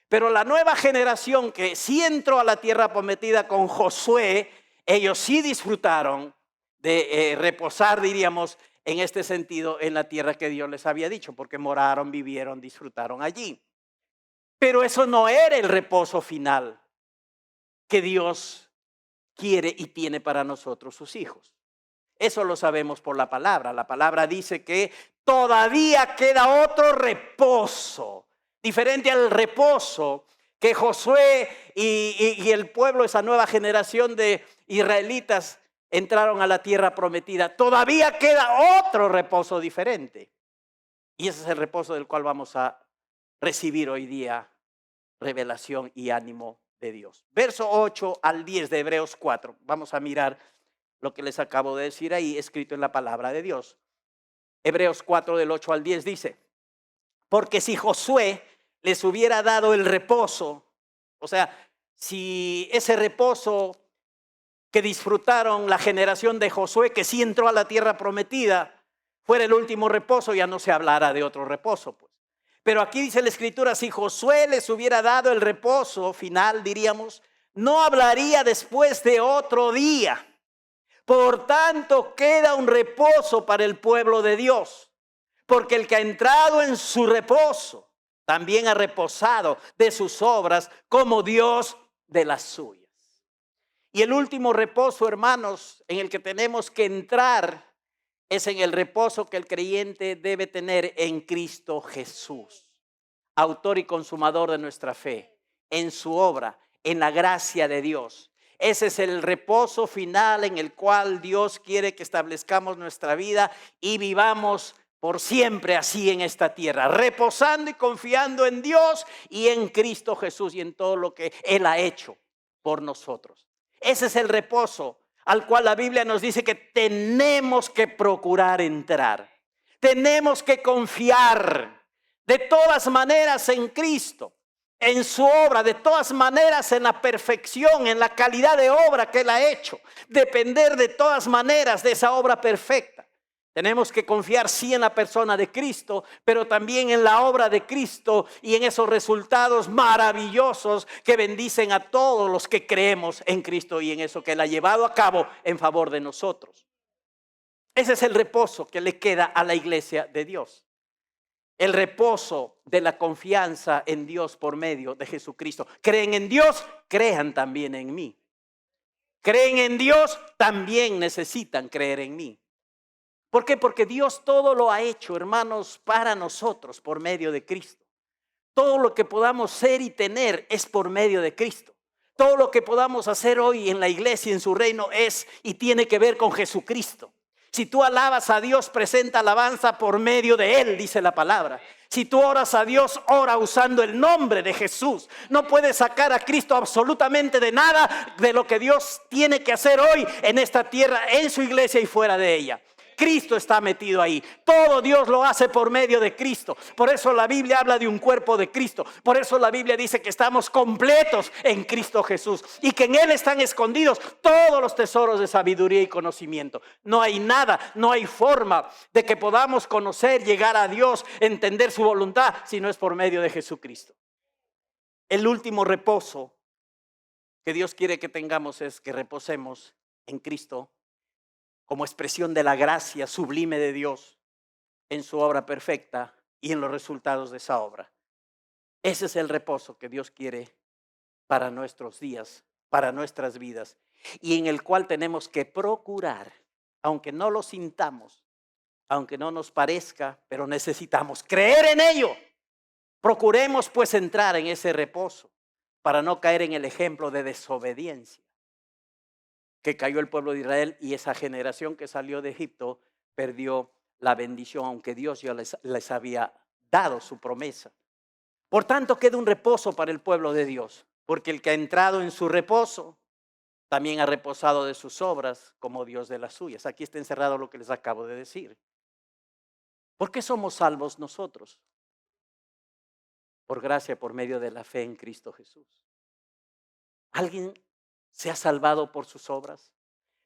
Pero la nueva generación que sí entró a la tierra prometida con Josué, ellos sí disfrutaron de reposar, diríamos, en este sentido, en la tierra que Dios les había dicho, porque moraron, vivieron, disfrutaron allí. Pero eso no era el reposo final que Dios quiere y tiene para nosotros, sus hijos. Eso lo sabemos por la palabra. La palabra dice que todavía queda otro reposo, diferente al reposo que Josué y el pueblo, esa nueva generación de israelitas, entraron a la tierra prometida. Todavía queda otro reposo diferente. Y ese es el reposo del cual vamos a recibir hoy día revelación y ánimo de Dios. Verso 8 al 10 de Hebreos 4. Vamos a mirar lo que les acabo de decir ahí, escrito en la palabra de Dios. Hebreos 4 del 8 al 10 dice: porque si Josué les hubiera dado el reposo, o sea, si ese reposo que disfrutaron la generación de Josué, que sí entró a la tierra prometida, fuera el último reposo, ya no se hablará de otro reposo, pues. Pero aquí dice la Escritura, si Josué les hubiera dado el reposo final, diríamos, no hablaría después de otro día. Por tanto, queda un reposo para el pueblo de Dios, porque el que ha entrado en su reposo también ha reposado de sus obras como Dios de las suyas. Y el último reposo, hermanos, en el que tenemos que entrar es en el reposo que el creyente debe tener en Cristo Jesús, autor y consumador de nuestra fe, en su obra, en la gracia de Dios. Ese es el reposo final en el cual Dios quiere que establezcamos nuestra vida y vivamos por siempre así en esta tierra, reposando y confiando en Dios y en Cristo Jesús y en todo lo que Él ha hecho por nosotros. Ese es el reposo al cual la Biblia nos dice que tenemos que procurar entrar. Tenemos que confiar de todas maneras en Cristo, en su obra, de todas maneras en la perfección, en la calidad de obra que Él ha hecho. Depender de todas maneras de esa obra perfecta. Tenemos que confiar sí en la persona de Cristo, pero también en la obra de Cristo y en esos resultados maravillosos que bendicen a todos los que creemos en Cristo y en eso que Él ha llevado a cabo en favor de nosotros. Ese es el reposo que le queda a la iglesia de Dios. El reposo de la confianza en Dios por medio de Jesucristo. Creen en Dios, crean también en mí. Creen en Dios, también necesitan creer en mí. ¿Por qué? Porque Dios todo lo ha hecho, hermanos, para nosotros por medio de Cristo. Todo lo que podamos ser y tener es por medio de Cristo. Todo lo que podamos hacer hoy en la iglesia, en su reino, es y tiene que ver con Jesucristo. Si tú alabas a Dios, presenta alabanza por medio de Él, dice la palabra. Si tú oras a Dios, ora usando el nombre de Jesús. No puedes sacar a Cristo absolutamente de nada de lo que Dios tiene que hacer hoy en esta tierra, en su iglesia y fuera de ella. Cristo está metido ahí. Todo Dios lo hace por medio de Cristo. Por eso la Biblia habla de un cuerpo de Cristo. Por eso la Biblia dice que estamos completos en Cristo Jesús y que en Él están escondidos todos los tesoros de sabiduría y conocimiento. No hay nada, no hay forma de que podamos conocer, llegar a Dios, entender su voluntad, si no es por medio de Jesucristo. El último reposo que Dios quiere que tengamos es que reposemos en Cristo como expresión de la gracia sublime de Dios en su obra perfecta y en los resultados de esa obra. Ese es el reposo que Dios quiere para nuestros días, para nuestras vidas, y en el cual tenemos que procurar, aunque no lo sintamos, aunque no nos parezca, pero necesitamos creer en ello. Procuremos pues entrar en ese reposo para no caer en el ejemplo de desobediencia que cayó el pueblo de Israel, y esa generación que salió de Egipto perdió la bendición, aunque Dios ya les había dado su promesa. Por tanto, queda un reposo para el pueblo de Dios, porque el que ha entrado en su reposo también ha reposado de sus obras como Dios de las suyas. Aquí está encerrado lo que les acabo de decir. ¿Por qué somos salvos nosotros? Por gracia, por medio de la fe en Cristo Jesús. ¿Alguien se ha salvado por sus obras?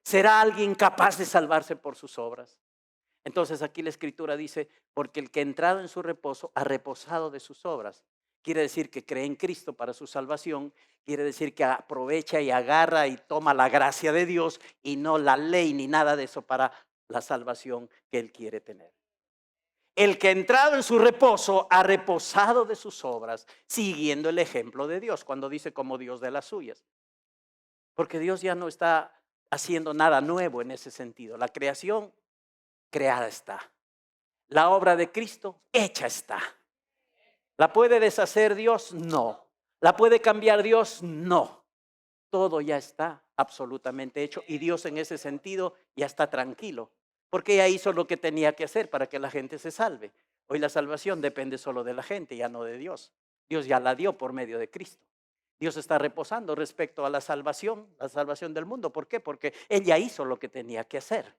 ¿Será alguien capaz de salvarse por sus obras? Entonces aquí la Escritura dice, porque el que ha entrado en su reposo ha reposado de sus obras. Quiere decir que cree en Cristo para su salvación. Quiere decir que aprovecha y agarra y toma la gracia de Dios y no la ley ni nada de eso para la salvación que Él quiere tener. El que ha entrado en su reposo ha reposado de sus obras, siguiendo el ejemplo de Dios, cuando dice como Dios de las suyas. Porque Dios ya no está haciendo nada nuevo en ese sentido. La creación creada está. La obra de Cristo hecha está. ¿La puede deshacer Dios? No. ¿La puede cambiar Dios? No. Todo ya está absolutamente hecho y Dios en ese sentido ya está tranquilo, porque ya hizo lo que tenía que hacer para que la gente se salve. Hoy la salvación depende solo de la gente, ya no de Dios. Dios ya la dio por medio de Cristo. Dios está reposando respecto a la salvación del mundo. ¿Por qué? Porque Él ya hizo lo que tenía que hacer.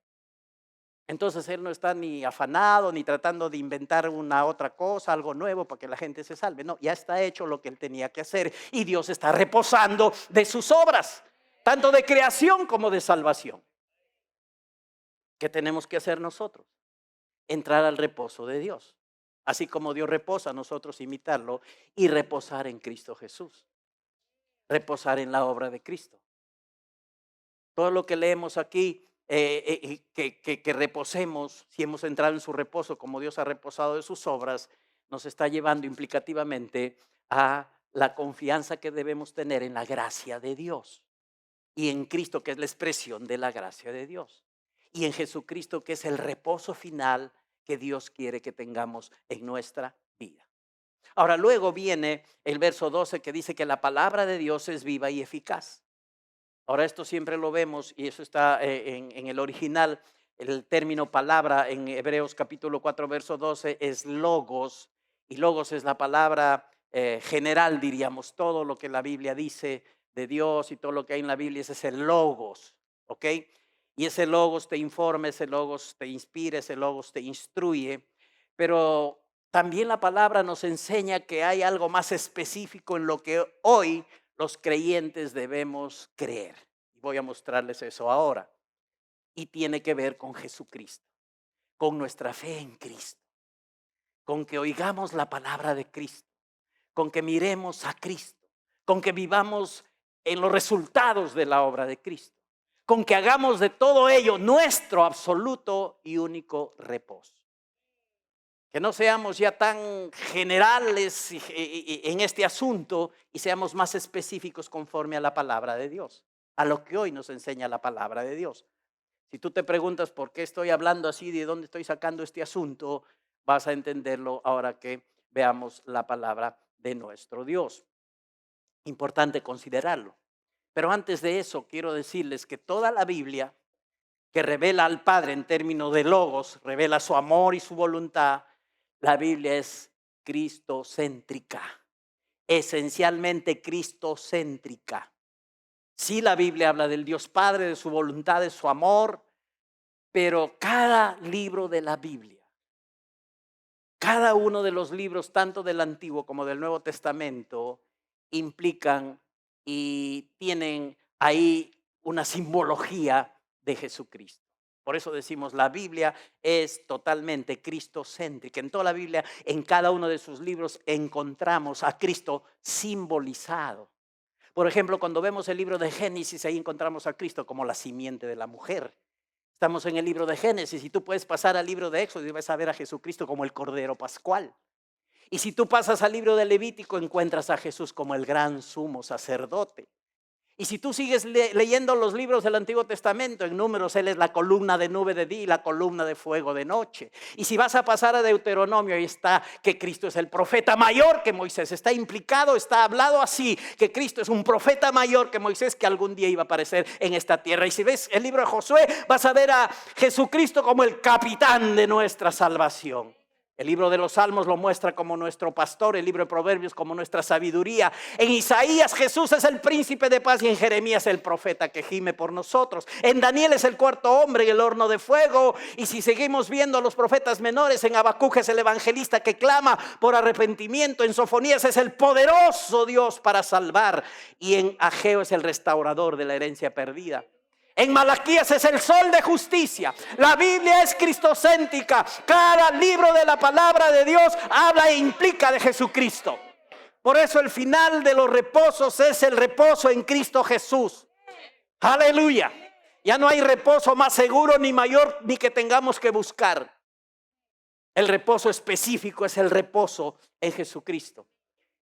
Entonces Él no está ni afanado, ni tratando de inventar una otra cosa, algo nuevo para que la gente se salve. No, ya está hecho lo que Él tenía que hacer y Dios está reposando de sus obras, tanto de creación como de salvación. ¿Qué tenemos que hacer nosotros? Entrar al reposo de Dios. Así como Dios reposa, nosotros imitarlo y reposar en Cristo Jesús. Reposar en la obra de Cristo. Todo lo que leemos aquí, que reposemos, si hemos entrado en su reposo como Dios ha reposado de sus obras, nos está llevando implicativamente a la confianza que debemos tener en la gracia de Dios y en Cristo, que es la expresión de la gracia de Dios. y en Jesucristo, que es el reposo final que Dios quiere que tengamos en nuestra vida. Ahora, luego viene el verso 12 que dice que la palabra de Dios es viva y eficaz. Ahora, esto siempre lo vemos y eso está en el original. El término palabra en Hebreos capítulo 4, verso 12 es logos, y logos es la palabra general, diríamos, todo lo que la Biblia dice de Dios y todo lo que hay en la Biblia, ese es el logos, ¿ok? Y ese logos te informa, ese logos te inspira, ese logos te instruye, pero también la palabra nos enseña que hay algo más específico en lo que hoy los creyentes debemos creer. Voy a mostrarles eso ahora. Y tiene que ver con Jesucristo, con nuestra fe en Cristo, con que oigamos la palabra de Cristo, con que miremos a Cristo, con que vivamos en los resultados de la obra de Cristo, con que hagamos de todo ello nuestro absoluto y único reposo. Que no seamos ya tan generales en este asunto y seamos más específicos conforme a la palabra de Dios, a lo que hoy nos enseña la palabra de Dios. Si tú te preguntas por qué estoy hablando así, de dónde estoy sacando este asunto, vas a entenderlo ahora que veamos la palabra de nuestro Dios. Importante considerarlo. Pero antes de eso, quiero decirles que toda la Biblia que revela al Padre en términos de logos, revela su amor y su voluntad, la Biblia es cristocéntrica, esencialmente cristocéntrica. Sí, la Biblia habla del Dios Padre, de su voluntad, de su amor, pero cada libro de la Biblia, cada uno de los libros, tanto del Antiguo como del Nuevo Testamento, implican y tienen ahí una simbología de Jesucristo. Por eso decimos, la Biblia es totalmente cristocéntrica. En toda la Biblia, en cada uno de sus libros, encontramos a Cristo simbolizado. Por ejemplo, cuando vemos el libro de Génesis, ahí encontramos a Cristo como la simiente de la mujer. Estamos en el libro de Génesis y tú puedes pasar al libro de Éxodo y vas a ver a Jesucristo como el Cordero Pascual. Y si tú pasas al libro de Levítico, encuentras a Jesús como el gran sumo sacerdote. Y si tú sigues leyendo los libros del Antiguo Testamento, en Números Él es la columna de nube de día y la columna de fuego de noche. Y si vas a pasar a Deuteronomio, ahí está que Cristo es el profeta mayor que Moisés. Está implicado, está hablado así, que Cristo es un profeta mayor que Moisés, que algún día iba a aparecer en esta tierra. Y si ves el libro de Josué, vas a ver a Jesucristo como el capitán de nuestra salvación. El libro de los Salmos lo muestra como nuestro pastor, el libro de Proverbios como nuestra sabiduría. En Isaías Jesús es el príncipe de paz y en Jeremías el profeta que gime por nosotros. En Daniel es el cuarto hombre en el horno de fuego. Y si seguimos viendo a los profetas menores, en Habacuc es el evangelista que clama por arrepentimiento. En Sofonías es el poderoso Dios para salvar. Y en Ageo es el restaurador de la herencia perdida. En Malaquías es el sol de justicia. La Biblia es cristocéntrica. Cada libro de la palabra de Dios habla e implica de Jesucristo. Por eso el final de los reposos es el reposo en Cristo Jesús. Aleluya. Ya no hay reposo más seguro ni mayor ni que tengamos que buscar. El reposo específico es el reposo en Jesucristo.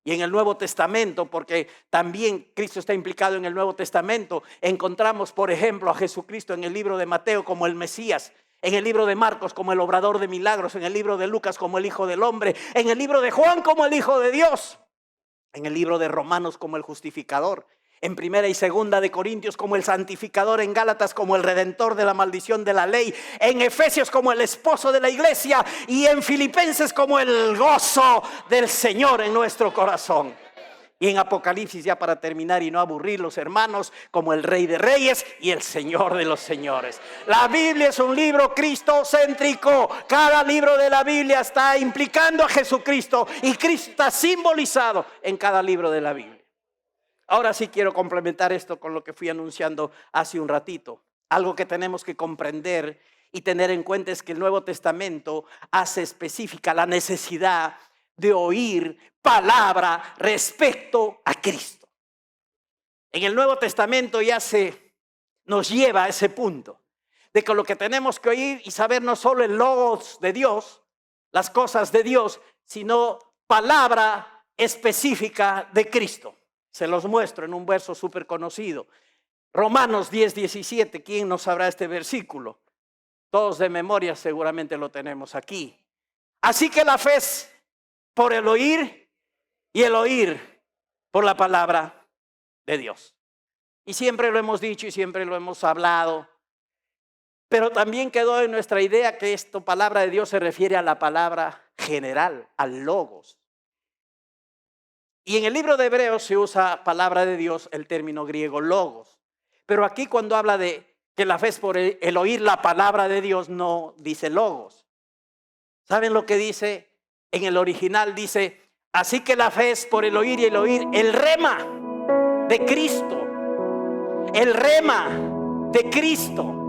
Y en el Nuevo Testamento, porque también Cristo está implicado en el Nuevo Testamento, encontramos, por ejemplo, a Jesucristo en el libro de Mateo como el Mesías, en el libro de Marcos como el obrador de milagros, en el libro de Lucas como el Hijo del Hombre, en el libro de Juan como el Hijo de Dios, en el libro de Romanos como el justificador, en Primera y Segunda de Corintios como el santificador, en Gálatas como el redentor de la maldición de la ley, en Efesios como el esposo de la iglesia y en Filipenses como el gozo del Señor en nuestro corazón. Y en Apocalipsis, ya para terminar y no aburrir los hermanos, como el Rey de Reyes y el Señor de los Señores. La Biblia es un libro cristocéntrico. Cada libro de la Biblia está implicando a Jesucristo y Cristo está simbolizado en cada libro de la Biblia. Ahora sí quiero complementar esto con lo que fui anunciando hace un ratito. Algo que tenemos que comprender y tener en cuenta es que el Nuevo Testamento hace específica la necesidad de oír palabra respecto a Cristo. En el Nuevo Testamento ya nos lleva a ese punto de que lo que tenemos que oír y saber no solo el logos de Dios, las cosas de Dios, sino palabra específica de Cristo. Se los muestro en un verso súper conocido. Romanos 10:17. ¿Quién no sabrá este versículo? Todos de memoria seguramente lo tenemos aquí. Así que la fe es por el oír y el oír por la palabra de Dios. Y siempre lo hemos dicho y siempre lo hemos hablado. Pero también quedó en nuestra idea que esta palabra de Dios se refiere a la palabra general, al logos. Y en el libro de Hebreos se usa palabra de Dios, el término griego logos. Pero aquí cuando habla de que la fe es por el oír la palabra de Dios, no dice logos. ¿Saben lo que dice? En el original dice, así que la fe es por el oír y el oír el rema de Cristo. El rema de Cristo.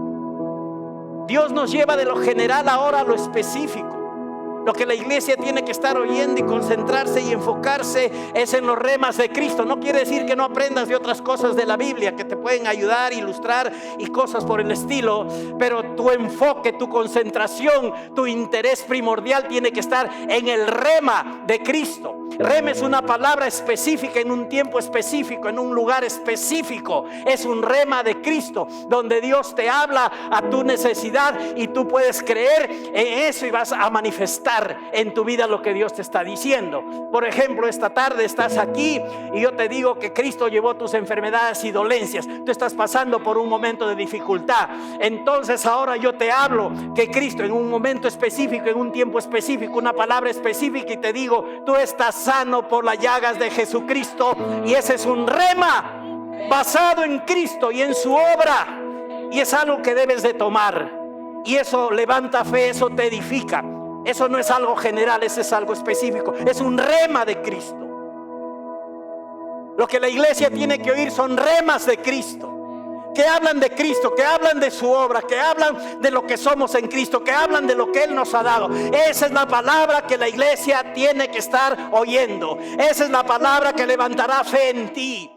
Dios nos lleva de lo general ahora a lo específico. Lo que la iglesia tiene que estar oyendo y concentrarse y enfocarse es en los remas de Cristo. No quiere decir que no aprendas de otras cosas de la Biblia que te pueden ayudar, ilustrar y cosas por el estilo. Pero tu enfoque, tu concentración, tu interés primordial tiene que estar en el rema de Cristo. Rema es una palabra específica en un tiempo específico, en un lugar específico. Es un rema de Cristo donde Dios te habla a tu necesidad y tú puedes creer en eso y vas a manifestar en tu vida lo que Dios te está diciendo. Por ejemplo, esta tarde estás aquí y yo te digo que Cristo llevó tus enfermedades y dolencias. Tú estás pasando por un momento de dificultad. Entonces ahora yo te hablo que Cristo en un momento específico, en un tiempo específico, una palabra específica, y te digo, tú estás sano por las llagas de Jesucristo. Y ese es un rema basado en Cristo y en su obra. Y es algo que debes de tomar. Y eso levanta fe, eso te edifica. Eso no es algo general, eso es algo específico. Es un rema de Cristo. Lo que la iglesia tiene que oír son remas de Cristo, que hablan de Cristo, que hablan de su obra, que hablan de lo que somos en Cristo, que hablan de lo que Él nos ha dado. Esa es la palabra que la iglesia tiene que estar oyendo. Esa es la palabra que levantará fe en ti.